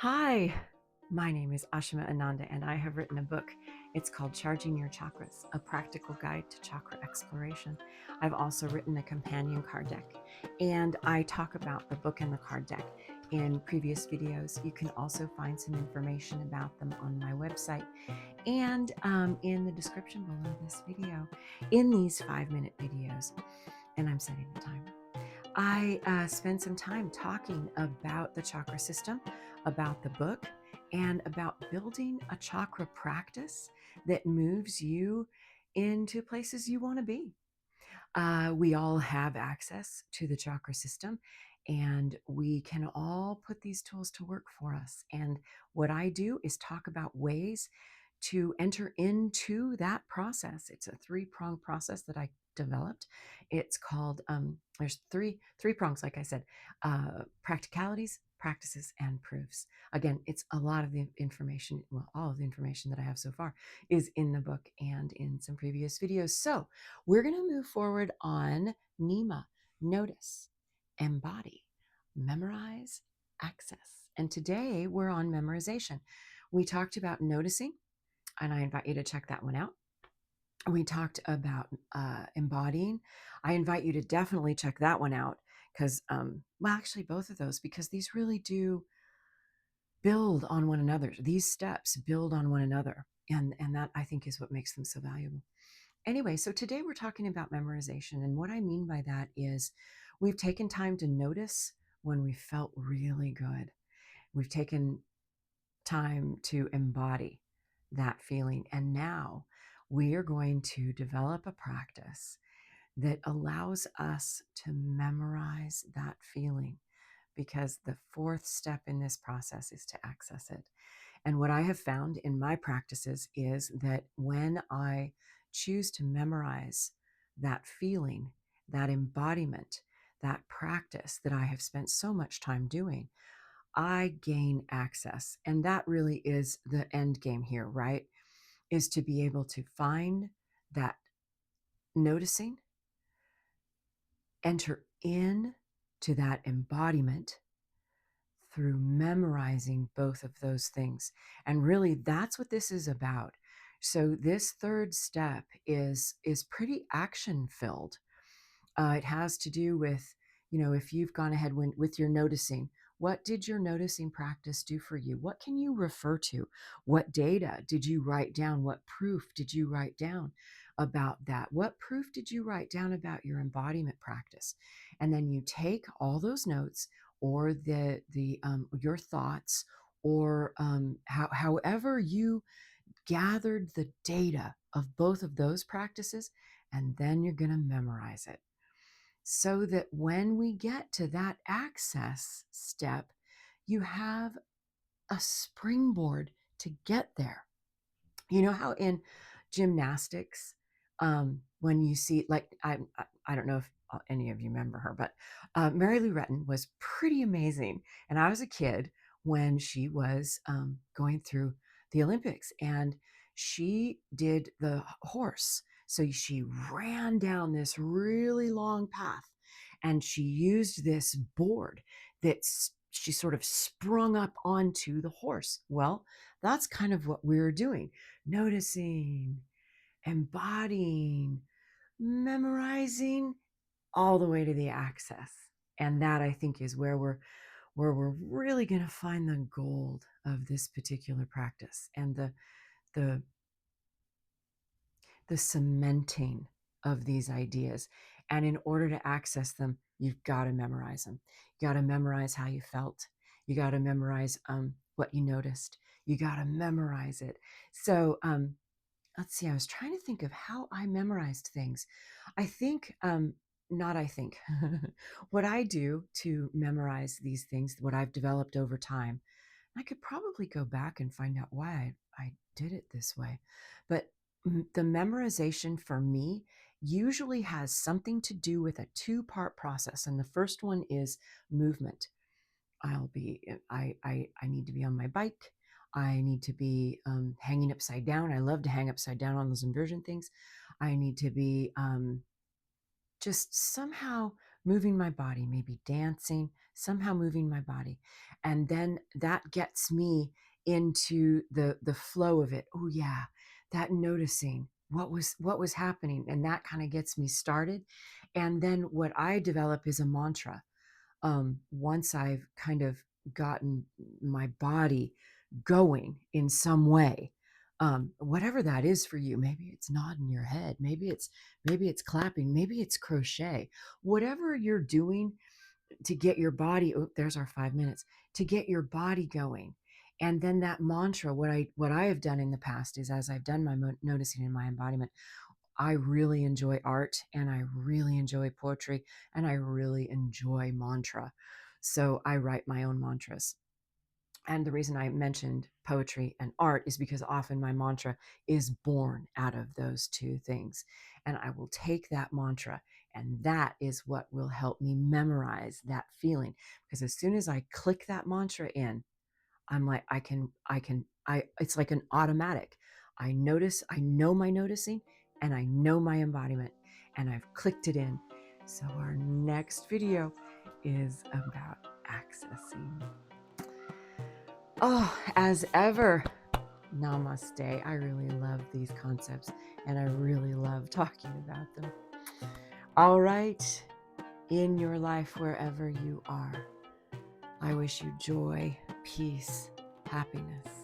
Hi, my name is Ashima Ananda, and I have written a book. It's called Charging Your Chakras, a practical guide to chakra exploration. I've also written a companion card deck, and I talk about the book and the card deck in previous videos. You can also find some information about them on my website and in the description below this video, in these 5-minute videos, and I'm setting the timer. I spend some time talking about the chakra system, about the book, and about building a chakra practice that moves you into places you want to be. We all have access to the chakra system, and we can all put these tools to work for us. And what I do is talk about ways to enter into that process. It's a three-pronged process that I developed. It's called there's three prongs, like I said: practicalities, practices, and proofs. Again, it's a lot of the information. Well, all of the information that I have so far is in the book and in some previous videos. So we're going to move forward on NEMA: notice, embody, memorize, access. And today we're on memorization. We talked about noticing, and I invite you to check that one out. We talked about embodying. I invite you to definitely check that one out because, well, actually, both of those, because these really do build on one another. These steps build on one another. And that, I think, is what makes them so valuable. Anyway, so today we're talking about memorization. And what I mean by that is we've taken time to notice when we felt really good. We've taken time to embody that feeling. And now we are going to develop a practice that allows us to memorize that feeling, because the fourth step in this process is to access it. And what I have found in my practices is that when I choose to memorize that feeling, that embodiment, that practice that I have spent so much time doing, I gain access. And that really is the end game here, right? Is to be able to find that noticing, enter in to that embodiment through memorizing both of those things. And really, that's what this is about. So this third step is pretty action filled. It has to do with, if you've gone ahead with your noticing, what did your noticing practice do for you? What can you refer to? What data did you write down? What proof did you write down about that? What proof did you write down about your embodiment practice? And then you take all those notes, or your thoughts, or however you gathered the data of both of those practices, and then you're going to memorize it, so that when we get to that access step, you have a springboard to get there. You know how in gymnastics, when you see, like, I don't know if any of you remember her, but Mary Lou Retton was pretty amazing. And I was a kid when she was going through the Olympics, and she did the horse. So she ran down this really long path, and she used this board that she sort of sprung up onto the horse. Well, that's kind of what we're doing: noticing, embodying, memorizing, all the way to the access. And that, I think, is where we're really going to find the gold of this particular practice, and the the cementing of these ideas. And in order to access them, you've got to memorize them. You got to memorize how you felt. You got to memorize what you noticed. You got to memorize it. So let's see, I was trying to think of how I memorized things. I think, not I think, what I do to memorize these things, what I've developed over time, I could probably go back and find out why I did it this way. But the memorization for me usually has something to do with a two-part process. And the first one is movement. I need to be on my bike. I need to be hanging upside down. I love to hang upside down on those inversion things. I need to be just somehow moving my body, maybe dancing, somehow moving my body. And then that gets me into the flow of it. Oh yeah, that noticing what was happening, and that kind of gets me started. And then what I develop is a mantra. Once I've kind of gotten my body going in some way, whatever that is for you, maybe it's nodding your head, maybe it's clapping, maybe it's crochet, whatever you're doing to get your body, oh, there's our 5 minutes, to get your body going. And then that mantra, what I have done in the past is, as I've done my noticing in my embodiment, I really enjoy art, and I really enjoy poetry, and I really enjoy mantra. So I write my own mantras. And the reason I mentioned poetry and art is because often my mantra is born out of those two things. And I will take that mantra, and that is what will help me memorize that feeling. Because as soon as I click that mantra in, I'm like, it's like an automatic. I know my noticing, and I know my embodiment, and I've clicked it in. So our next video is about accessing. Oh, as ever, namaste. I really love these concepts, and I really love talking about them. All right, in your life, wherever you are, I wish you joy, peace, happiness.